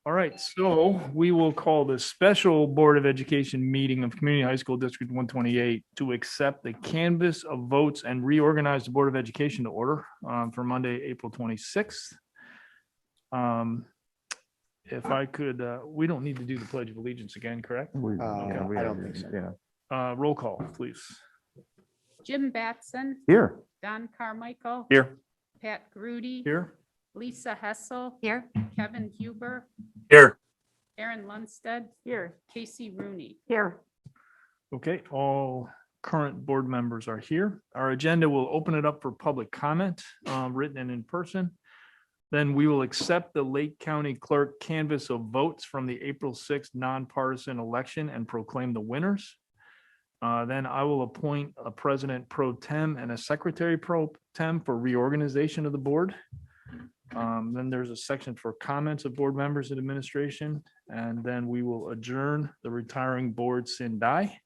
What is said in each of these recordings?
All right, so we will call the special Board of Education meeting of Community High School District 128 to accept the canvass of votes and reorganize the Board of Education to order for Monday, April 26th. If I could, we don't need to do the Pledge of Allegiance again, correct? I don't think so. Yeah. Roll call, please. Jim Batson, Here. Don Carmichael. Here. Pat Grudy. Here. Lisa Hessel. Here. Kevin Huber. Here. Aaron Lundstedt. Here. Casey Rooney. Here. Okay, all current board members are here. Our agenda will open it up for public comment, written and in person. Then we will accept the Lake County Clerk canvass of votes from the April 6th nonpartisan election and proclaim the winners. Then I will appoint a president pro tem and a secretary pro tem for reorganization of the board. Then there's a section for comments of board members and administration, and then we will adjourn the retiring board sin die.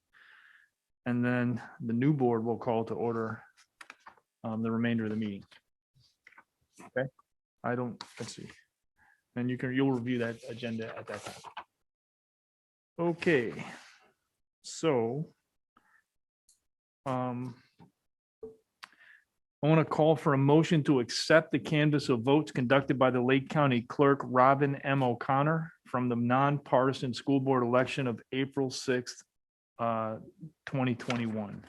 And then the new board will call to order the remainder of the meeting. Okay, let's see. And you'll review that agenda at that time. Okay, so I want to call for a motion to accept the canvass of votes conducted by the Lake County Clerk Robin M. O'Connor from the nonpartisan school board election of April 6th, 2021.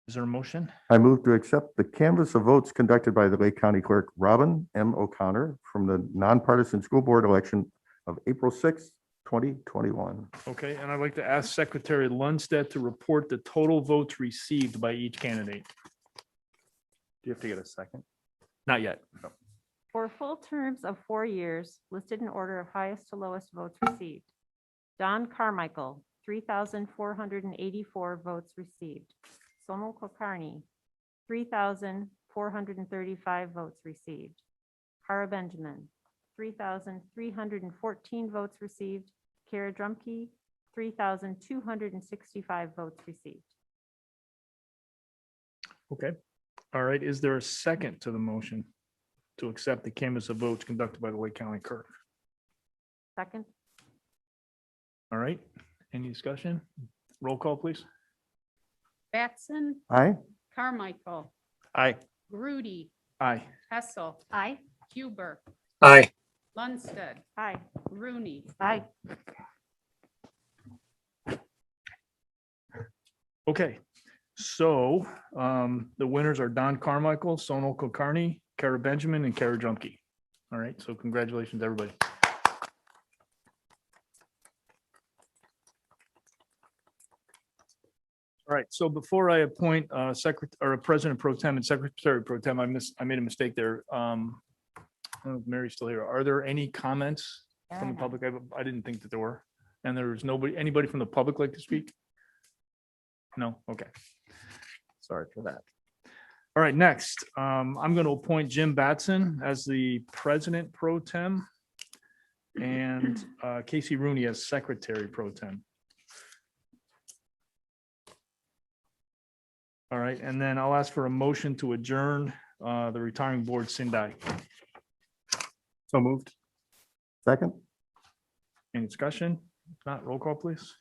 Is there a motion? I move to accept the canvass of votes conducted by the Lake County Clerk Robin M. O'Connor from the nonpartisan school board election of April 6th, 2021. Okay, and I'd like to ask Secretary Lundstedt to report the total votes received by each candidate. Do you have to get a second? Not yet. No. For full terms of 4 years, listed in order of highest to lowest votes received. Don Carmichael, 3,484 votes received. Sonal Kulkarni, 3,435 votes received. Kara Benjamin, 3,314 votes received. Kara Drumkey, 3,265 votes received. Okay. All right. Is there a second to the motion to accept the canvass of votes conducted by the Lake County Clerk? Second. All right. Any discussion? Roll call, please. Batson, Aye. Carmichael, Aye. Grudy, Aye. Hessel, Aye. Huber, Aye. Lundstedt, Aye. Rooney. Aye. Okay. So the winners are Don Carmichael, Sonal Kulkarni, Kara Benjamin, and Kara Drumkey. All right. So congratulations, everybody. All right, so before I appoint a president pro tem and secretary pro tem, I made a mistake there. I don't know if Mary's still here. Are there any comments from the public? I didn't think that there were. And there's anybody from the public like to speak? No? Okay. Sorry for that. All right, next, I'm going to appoint Jim Batson as the president pro tem and Casey Rooney as secretary pro tem. All right, and then I'll ask for a motion to adjourn the retiring board sin die. So moved. Second. Any discussion? If not, roll call, please.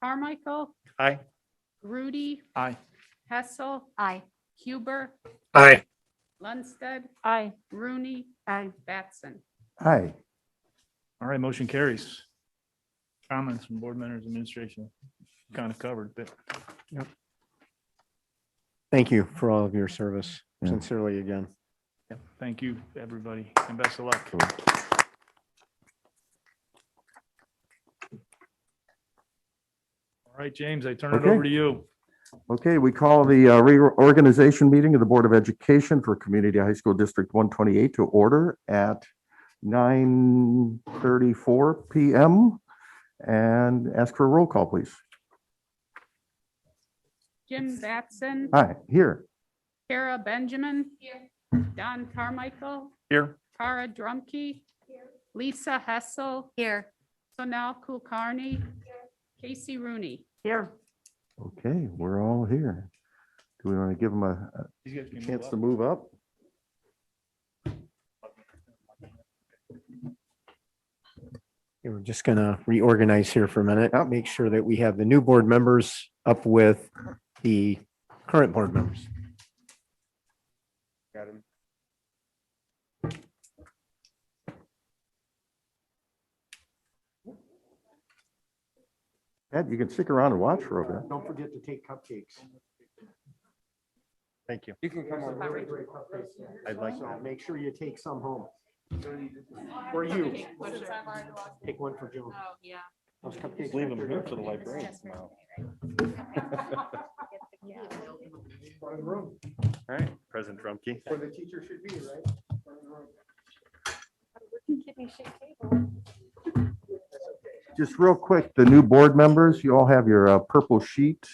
Carmichael, Aye. Grudy, Aye. Hessel, Aye. Huber, Aye. Lundstedt, Aye. Rooney. Aye. Batson. Aye. All right, motion carries. Comments from board members, administration, kind of covered, but Thank you for all of your service. Yeah. Sincerely again. yeah, thank you, everybody, and best of luck. All right, James, I turn it Okay. over to you. Okay, we call the reorganization meeting of the Board of Education for Community High School District 128 to order at 9:34 PM and ask for a roll call, please. Jim Batson, Aye, here. Kara Benjamin. Don Carmichael, Here. Kara Drumkey. Lisa Hessel. Here. Sonal Kulkarni. Casey Rooney. Here. Okay, we're all here. Do we want to give them a These guys can move chance up. to move up? We're just gonna reorganize here for a minute, Yep. make sure that we have the new board members up with the current board members. Got him. Ed, you can stick around and watch for a bit. Don't forget to take cupcakes. Thank you. You can come over. I'd like to make sure you take some home. For you. Take one for Joe. Oh, yeah. Those cupcakes. Leave right them there. here for the librarians tomorrow. All right, President Drumkey. Where the teacher should be, right? Just real quick, the new board members, you all have your purple sheet.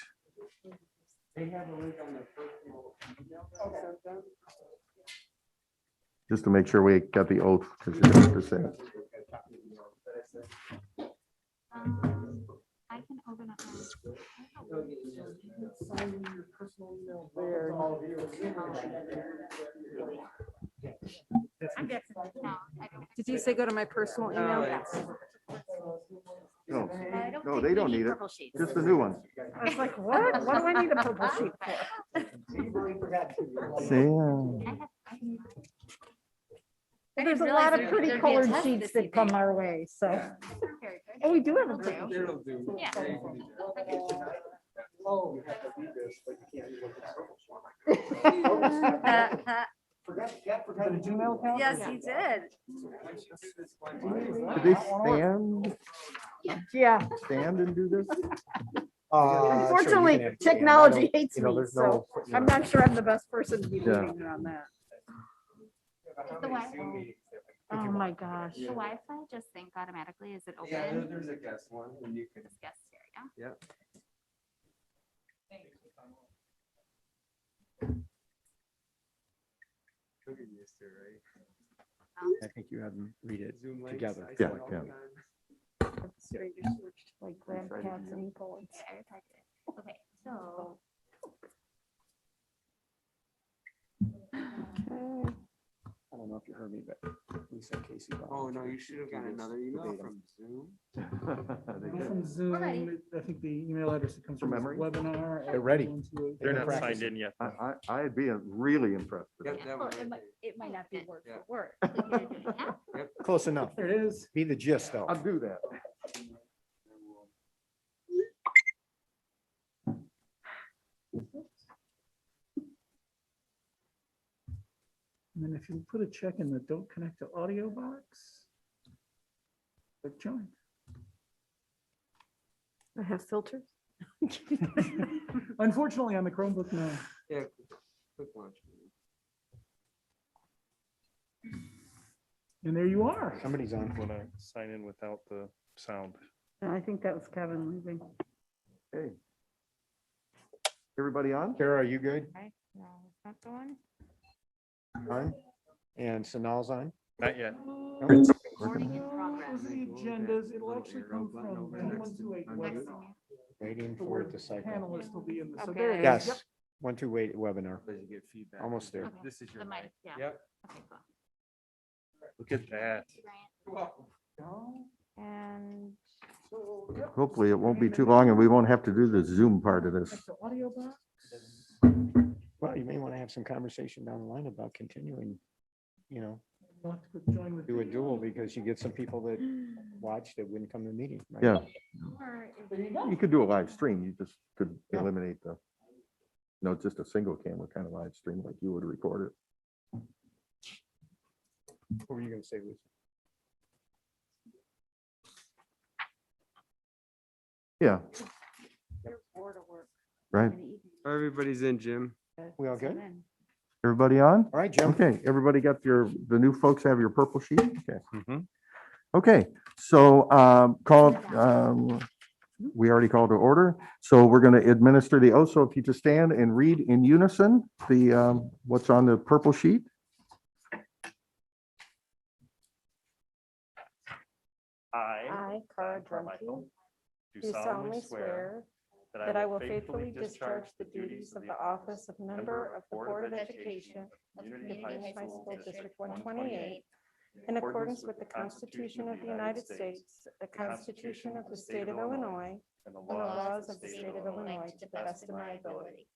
Just to make sure we got the oath, because you're going to have to say it. I can open up. Did you say go to my personal email? No, no, they don't need it. Just the new ones. I was like, what? What do I need a purple sheet for? There's a lot of pretty colored sheets that come our way, so. And we do have a purple sheet. Yeah. Yes, he did. Did they stand, Yeah, stand and do this? unfortunately, technology hates me, so I'm not sure I'm the best person to be Yeah. leading on that. Is the Wi-Fi, Oh, my gosh. the Wi-Fi just sync automatically? Is it Yeah, open? there's a guest one and you can. This guest area? Yep. You'll get used to it, right? I think you have them read it Zoom links, together. I see Yeah, it all yeah. the time. Siri just searched like grand cats and bullets. Okay, I typed it. Okay, so. Okay. I don't know if you heard me, but Lisa and Casey. Oh, no, you should have gotten another email from Zoom. From Zoom, ready. I think the email address that comes from From this memory? webinar. They're ready. 128. They're not practice. signed in yet. I'd be really impressed with Yep, that. that Well, one right there. it might not be word Yeah. for word. like you're doing now. Close enough. There it is. Be the gist though. I'll do that. And then if you put a check in the don't connect to audio box, click join. I have filters. Unfortunately, on the Chromebook, no. Yeah, quick launch. And there you are. Somebody's on. Want to sign in without the sound. I think that was Kevin leaving. Hey. Everybody on? Kara, are you good? Okay, no, it's not the one. On? And Sanal's on? Not yet. Recording in Those progress. are the agendas. It'll actually come from D128 webinar. Waiting The for it word to cycle. panelist will be in the. So Okay. there it is. Yep. Yes, 128 webinar. Get feedback. Almost there. Okay, This is your the mic. mic, yeah. Yep. Okay, cool. Look at that. And Hopefully it won't be too long and we won't have to do the Zoom part of this. Connect to audio box. Well, you may want to have some conversation down the line about continuing, you know, You'll have to click join with do a video. duel because you get some people that watch that wouldn't come to the meeting. right? Yeah, Or is There you it- go. you could do a live stream. You just could Yeah. eliminate the, no, just a single camera kind of live stream like you would record it. What were you gonna say, Lisa? Yeah, there's more to work. right. in the evening. Everybody's in, Jim. We all good? Then- Everybody on? All right, Jim. Okay, everybody got the new folks have your purple sheet? Okay. Mhm. Okay, so we already called to order. So we're going to administer the oath. So if you just stand and read in unison what's on the purple sheet. I, Cara Drumkey, do solemnly swear that I will faithfully discharge the duties of the office of member of the Board of Education of Community High School District 128 in accordance with the Constitution of the United States, the Constitution of the State of Illinois, and the and the laws of the State of Illinois to the best of my ability.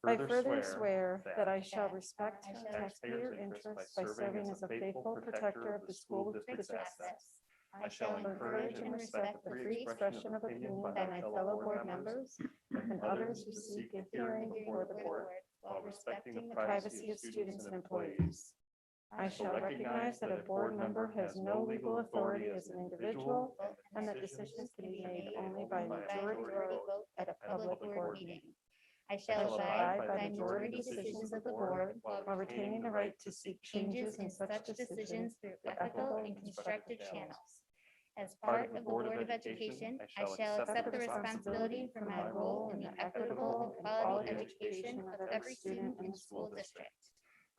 I further swear that I shall respect taxpayer interests by serving as a faithful protector of the school district's assets. I shall encourage and respect the free expression of opinion by my fellow board members and others who seek a hearing before the board while respecting the privacy of students and employees. I shall recognize that a board member has no legal authority as an individual and that decisions can be made only by a majority vote at a public board meeting. I shall abide by the majority decisions of the board while retaining the right to seek changes in such decisions through ethical and constructive channels. As part of the Board of Education, I shall accept the responsibility for my role in the equitable and quality education of every student in the school district.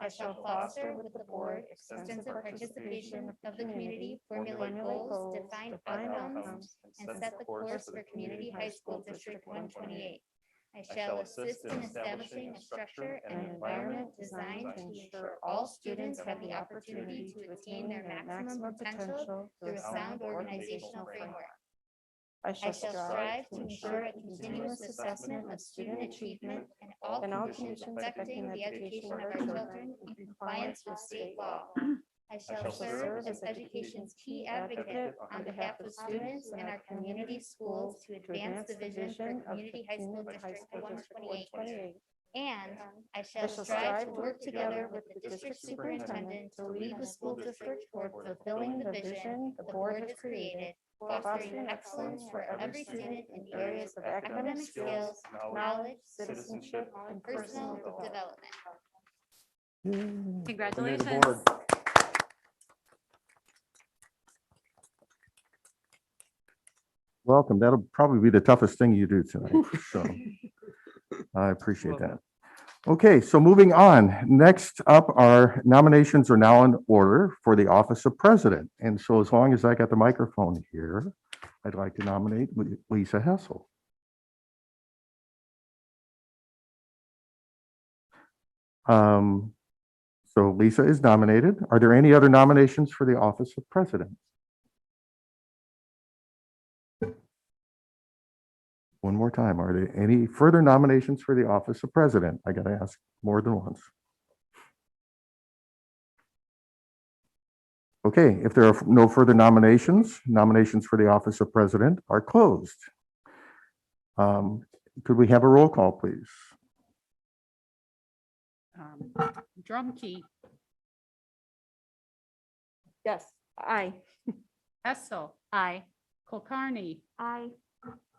I shall foster with the board extensive participation of the community, formulate goals, define outcomes, and set the course for Community High School District 128. I shall assist in establishing a structure and environment designed to ensure all students have the opportunity to attain their maximum potential through a sound organizational framework. I shall strive to ensure a continuous assessment of student achievement and all conditions affecting the education of our children in compliance with state law. I shall serve as education's key advocate on behalf of students in our community schools to advance the vision for Community High School District 128. And I shall strive to work together with the district superintendent to lead the school district toward fulfilling the vision the board has created, fostering excellence for every student in the areas of academic skills, knowledge, citizenship, and personal development. Congratulations. Welcome. That'll probably be the toughest thing you do tonight. So I appreciate that. Okay, so moving on. Next up, our nominations are now in order for the office of president. And so as long as I got the microphone here, I'd like to nominate Lisa Hessel. So Lisa is nominated. Are there any other nominations for the office of president? One more time, are there any further nominations for the office of president? I got to ask more than once. Okay, if there are no further nominations, nominations for the office of president are closed. Could we have a roll call, please? Drumkey, Yes. Aye. Hessel, Aye. Kulkarni, Aye.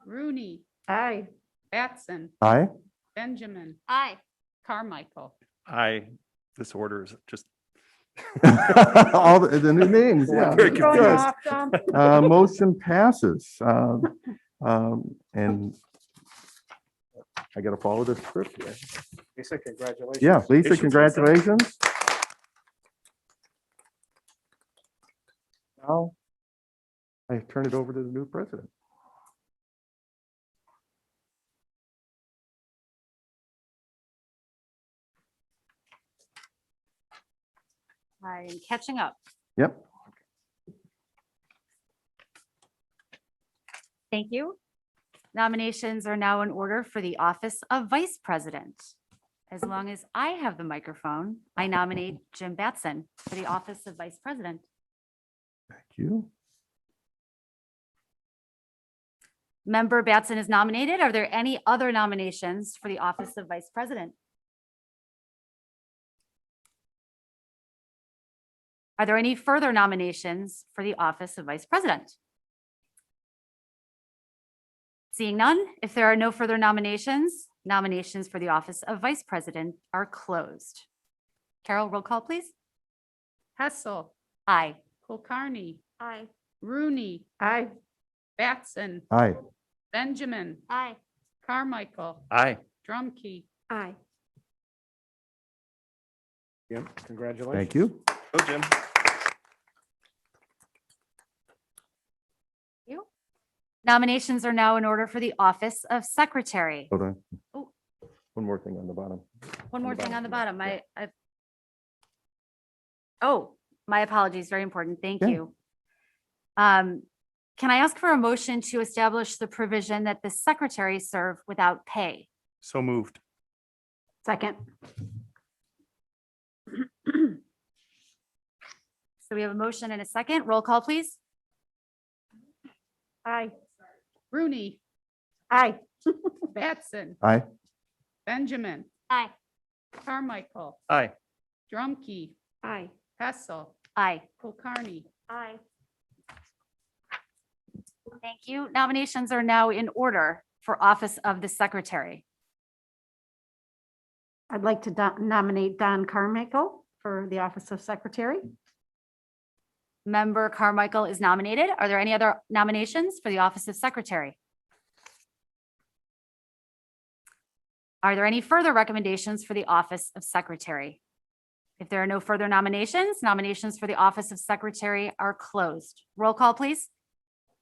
Rooney, Aye. Batson, Aye. Benjamin, Aye. Carmichael. This order is just. All the new names, yeah. Very Good. Going off, Tom. Motion passes. And I got to follow this script here. Lisa, congratulations. Yeah, Lisa, Patience, Lisa. congratulations. Now, I turn it over to the new president. I'm catching up. Yep. Thank you. Nominations are now in order for the office of vice president. As long as I have the microphone, I nominate Jim Batson for the office of vice president. Thank you. Member Batson is nominated. Are there any other nominations for the office of vice president? Are there any further nominations for the office of vice president? Seeing none, if there are no further nominations, nominations for the office of vice president are closed. Carol, roll call, please. Hessel, Aye. Kulkarni, Aye. Rooney, Aye. Batson, Aye. Benjamin, Aye. Carmichael, Aye. Drumkey. Aye. Jim, congratulations. Thank you. Oh, Jim. Nominations are now in order for the office of secretary. Hold on. Oh. One more thing on the bottom. One more thing on the bottom. Yeah. Oh, My apologies, very important. Thank Yeah. you. Can I ask for a motion to establish the provision that the secretary serve without pay? So moved. Second. So we have a motion and a second. Roll call, please. Aye. Rooney, Aye. Batson, Aye. Benjamin, Aye. Carmichael, Aye. Drumkey, Aye. Hessel, Aye. Kulkarni. Aye. Thank you. Nominations are now in order for office of the secretary. I'd like to nominate Don Carmichael for the office of secretary. Member Carmichael is nominated. Are there any other nominations for the office of secretary? Are there any further recommendations for the office of secretary? If there are no further nominations, nominations for the office of secretary are closed. Roll call, please.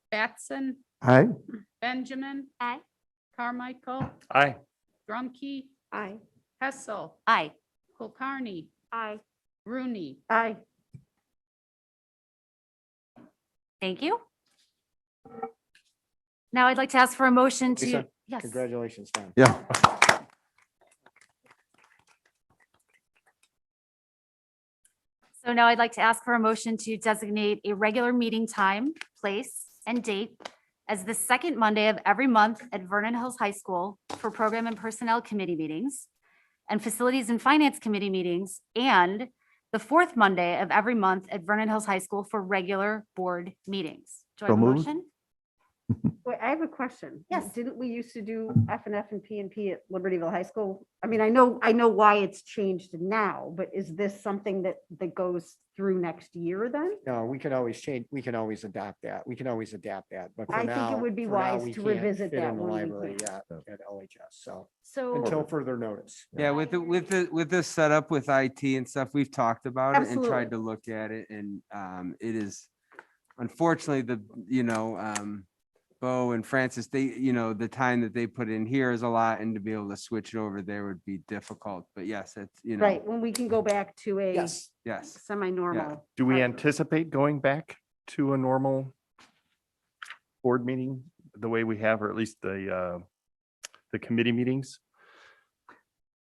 Batson, Aye. Benjamin, Aye. Carmichael, Aye. Drumkey, Aye. Hessel, Aye. Kulkarni, Aye. Rooney. Aye. Thank you. Now I'd like to ask for a motion to, Lisa, yes, Congratulations, Don. Yeah. so now I'd like to ask for a motion to designate a regular meeting time, place, and date as the second Monday of every month at Vernon Hills High School for Program and Personnel Committee meetings and Facilities and Finance Committee meetings, and the fourth Monday of every month at Vernon Hills High School for regular board meetings. Do I have So a moved. motion? Wait, I have a question. Yes. Didn't we used to do F and P at Libertyville High School? I mean, I know why it's changed now, but is this something that goes through next year then? No, we can always change, we can always adapt that. We can always adapt that, but for I think it now. would be for now, wise we to can't revisit fit that in the when we library can. yet at LHS, so So, until further notice. Yeah, with this setup with IT and stuff, we've talked about it and tried to look at it, and it is unfortunately Bo and Francis, the time that they put in here is a lot, and to be able to switch it over there would be difficult. But yes, it's Right, when we can go back to a Yes, yes. semi-normal. Do we anticipate going back to a normal board meeting the way we have, or at least the committee meetings?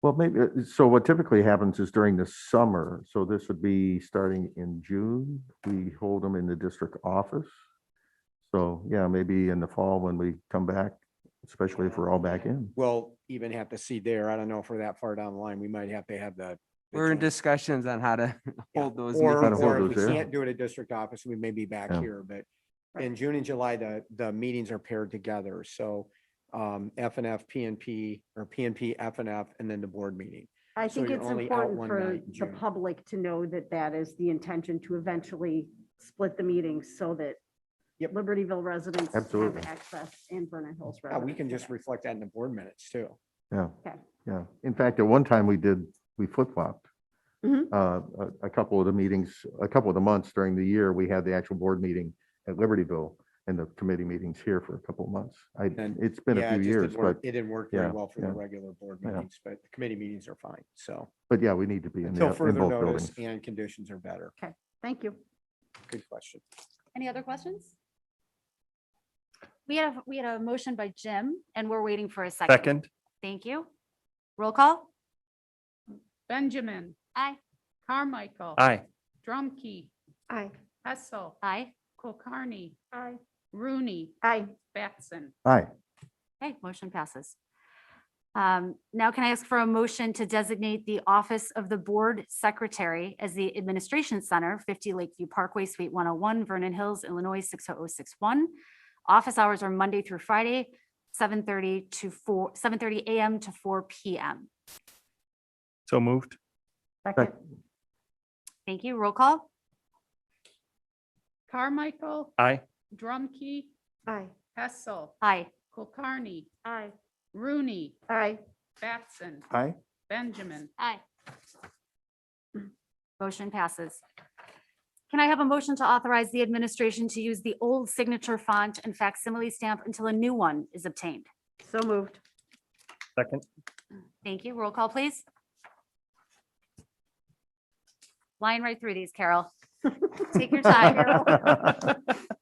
Well, maybe, so what typically happens is during the summer, so this would be starting in June, we hold them in the district office. So, yeah, maybe in the fall when we come back, especially if we're all back in. we'll even have to see there. I don't know if we're that far down the line. We might have to have the. We're in joint- discussions on how to yeah, hold those. Or, Gotta hold or if those we there. can't do it at district office, we may be back Yeah. here, but in June and July, the meetings are paired together. So F and F, P and P, or P and P, F and F, and then the board meeting. I So think you're it's only out important one for night in the June. public to know that that is the intention to eventually split the meetings so that Yep. Libertyville residents have Absolutely. access and Vernon Hills Yeah, residents. we can have just access. reflect that in the board minutes too. Yeah. Okay. Yeah. In fact, at one time we flip-flopped. Mhm. A couple of the meetings, a couple of the months during the year, we had the actual board meeting at Libertyville and the committee meetings here for a couple of months. And, It's been Yeah, a it few just years, didn't work. but, It didn't work very yeah, well for the yeah. regular board Yeah. meetings, but the committee meetings are fine. So yeah, we need to be in until in further both notice buildings. and conditions are better. Thank you. Good question. any other questions? We had a motion by Jim, and we're waiting for a second. Second? Thank you. Roll call? Benjamin, Aye. Carmichael, Aye. Drumkey, Aye. Hessel, Aye. Kulkarni, Aye. Rooney, Aye. Batson. Aye. Okay, motion passes. Now can I ask for a motion to designate the office of the board secretary as the administration center, 50 Lakeview Parkway, Suite 101, Vernon Hills, Illinois, 60061. Office hours are Monday through Friday, 7:30 a.m. to 4 p.m. So moved? Second. Thank you. Roll call? Carmichael, Aye. Drumkey, Aye. Hessel, Aye. Kulkarni, Aye. Rooney, Aye. Batson, Aye. Benjamin. Aye. Motion passes. Can I have a motion to authorize the administration to use the old signature font and facsimile stamp until a new one is obtained? So moved. Second? Thank you. Roll call, please. Line right through these, Carol. Take your time.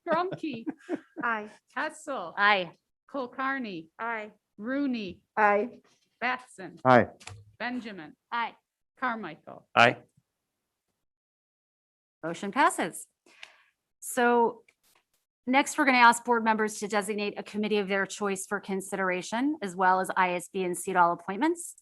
Drumkey, Aye. Hessel, Aye. Kulkarni, Aye. Rooney, Aye. Batson, Aye. Benjamin, Aye. Carmichael. Aye. Motion passes. So next, we're going to ask board members to designate a committee of their choice for consideration, as well as ISB and CEDAW appointments.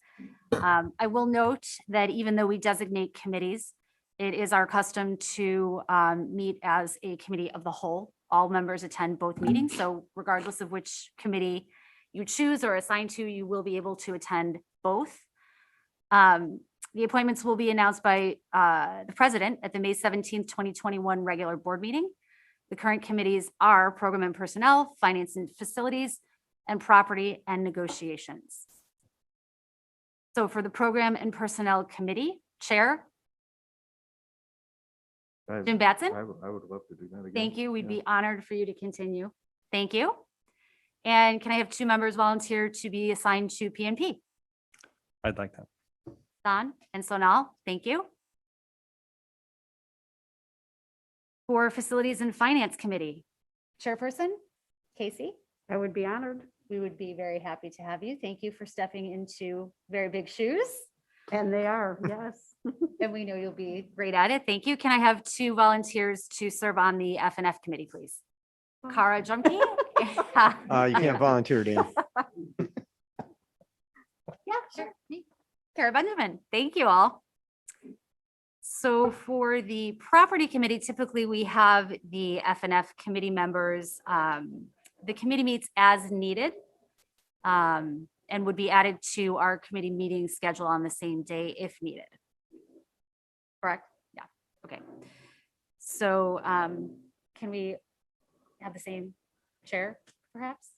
I will note that even though we designate committees, it is our custom to meet as a committee of the whole. All members attend both meetings, so regardless of which committee you choose or assign to, you will be able to attend both. The appointments will be announced by the president at the May 17th, 2021 regular board meeting. The current committees are Program and Personnel, Finance and Facilities, and Property and Negotiations. So for the Program and Personnel Committee, Chair Jim Batson. I would love to do that again. Thank you. We'd Yeah. be honored for you to continue. Thank you. And can I have 2 members volunteer to be assigned to PNP? I'd like that. Don and Sonal, thank you. For Facilities and Finance Committee, Chairperson Casey, I would be honored. we would be very happy to have you. Thank you for stepping into very big shoes. And they are, yes. And we know you'll be great at it. Thank you. Can I have 2 volunteers to serve on the F&F committee, please? Kara Junkie? You can't volunteer, Dan. Yeah, sure. Me. Kara Benjamin. Thank you all. So for the property committee, typically we have the F&F committee members. The committee meets as needed and would be added to our committee meeting schedule on the same day if needed. Correct? Yeah. Okay. So can we have the same chair perhaps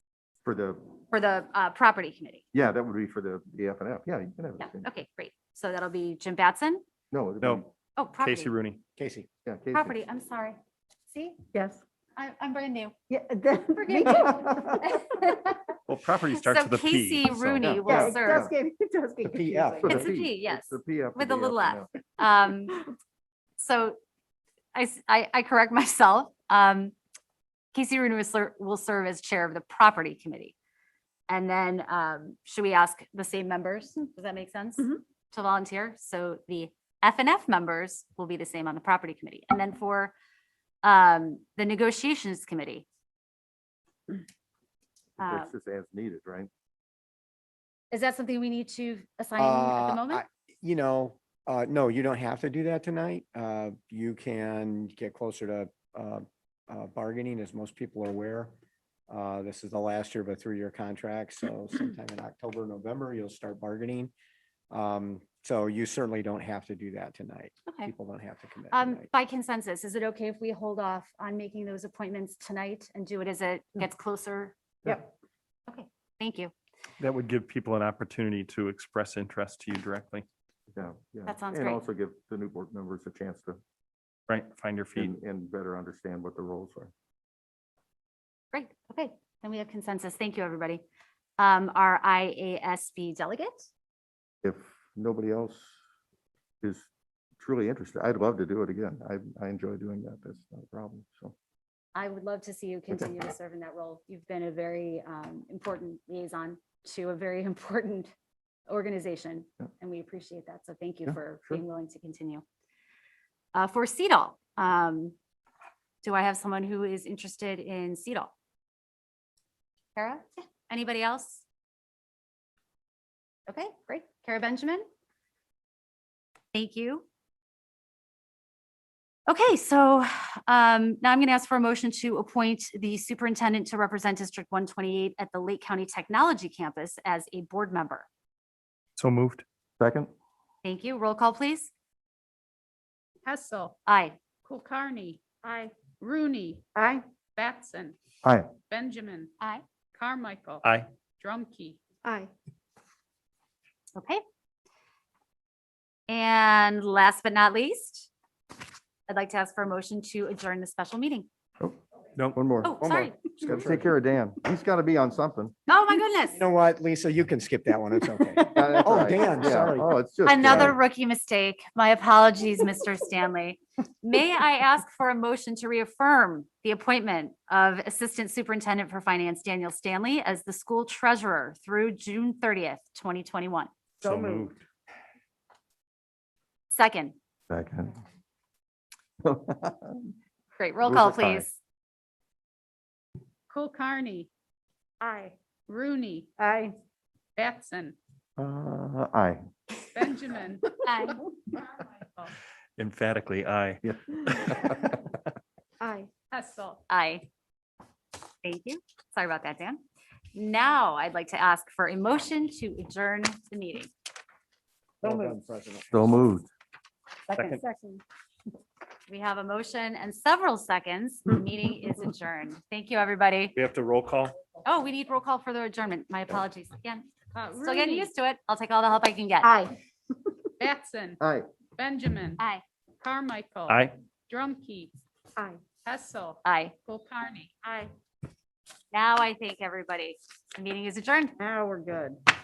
For the, for the property committee? yeah, that would be for the F and F. Yeah, you can have Yeah. it. Okay, great. So that'll be Jim Batson. No. it'd No. be- Oh, property. Casey Rooney. Casey. Yeah, Casey. Property. I'm sorry. See, Yes. I'm brand new. Yeah. Forgive me me. too. Well, property starts So with a P. Casey so- Rooney Yeah, will Yeah, it serve does get, it does get The PF. confusing. It's a P, yes, The PF. with a the little F F. and F. So I correct myself. Casey Rooney will serve as chair of the property committee. And then should we ask the same members? Does that make sense? Mhm. To volunteer? So the F&F members will be the same on the property committee. And then for the negotiations committee. It's just as needed, right? Is that something we need to assign at the moment? No, you don't have to do that tonight. You can get closer to bargaining, as most people are aware. This is the last year of a 3-year contract, so sometime in October, November, you'll start bargaining. So you certainly don't have to do that tonight. Okay. People don't have to commit tonight. By consensus, is it okay if we hold off on making those appointments tonight and do it as it gets closer? Yep. Okay, thank you. That would give people an opportunity to express interest to you directly, Yeah, yeah. That sounds And great. also give the new board members a chance to, right? Find your feet. and better understand what the roles are. Great, okay, then we have consensus. Thank you, everybody. Our IASB delegate, If nobody else is truly interested, I'd love to do it again. I enjoy doing that. That's not a problem, so. I would love to see you continue to serve in that role. You've been a very important liaison to a very important organization, Yeah. and we appreciate that. So thank you Yeah, for sure. being willing to continue. For CEDAW, do I have someone who is interested in CEDAW? Kara? Anybody else? Okay, great. Kara Benjamin? Thank you. Okay, so now I'm going to ask for a motion to appoint the superintendent to represent District 128 at the Lake County Technology Campus as a board member. So moved. Second? Thank you. Roll call, please. Hessel, Aye. Kulkarni, Aye. Rooney, Aye. Batson, Aye. Benjamin, Aye. Carmichael. Aye. Drumkey. Aye. Okay. And last but not least, I'd like to ask for a motion to adjourn the special meeting. Nope. One more. Oh, One more. sorry. Skip Gotta through take it. care of Dan. He's got to be on something. Oh, my goodness. You know what, Lisa, you can skip that one. It's okay. That's Oh, all right. Dan, Yeah. sorry. Oh, it's just. Another rookie mistake. My apologies, Mr. Stanley. May I ask for a motion to reaffirm the appointment of Assistant Superintendent for Finance Daniel Stanley as the school treasurer through June 30th, 2021? So moved. Second. Second. Great. Roll Move call, the time. please. Kulkarni, Aye. Rooney, Aye. Batson, Aye. Benjamin. Aye. Carmichael, Emphatically, aye. Yeah. Aye. Hessel. Aye. Thank you. Sorry about that, Dan. Now I'd like to ask for a motion to adjourn the meeting. Well done, President. So moved. Second. We have a motion and several seconds. The meeting is adjourned. Thank you, everybody. We have to roll call? Oh, we need roll call for the adjournment. My apologies. Again, still getting Rooney, used to it. I'll take all the help I can get. Aye. Batson, Aye. Benjamin, Aye. Carmichael. Aye. Drumkey, Aye. Hessel, Aye. Kulkarni. Aye. Now I thank everybody. The meeting is adjourned. Now we're good.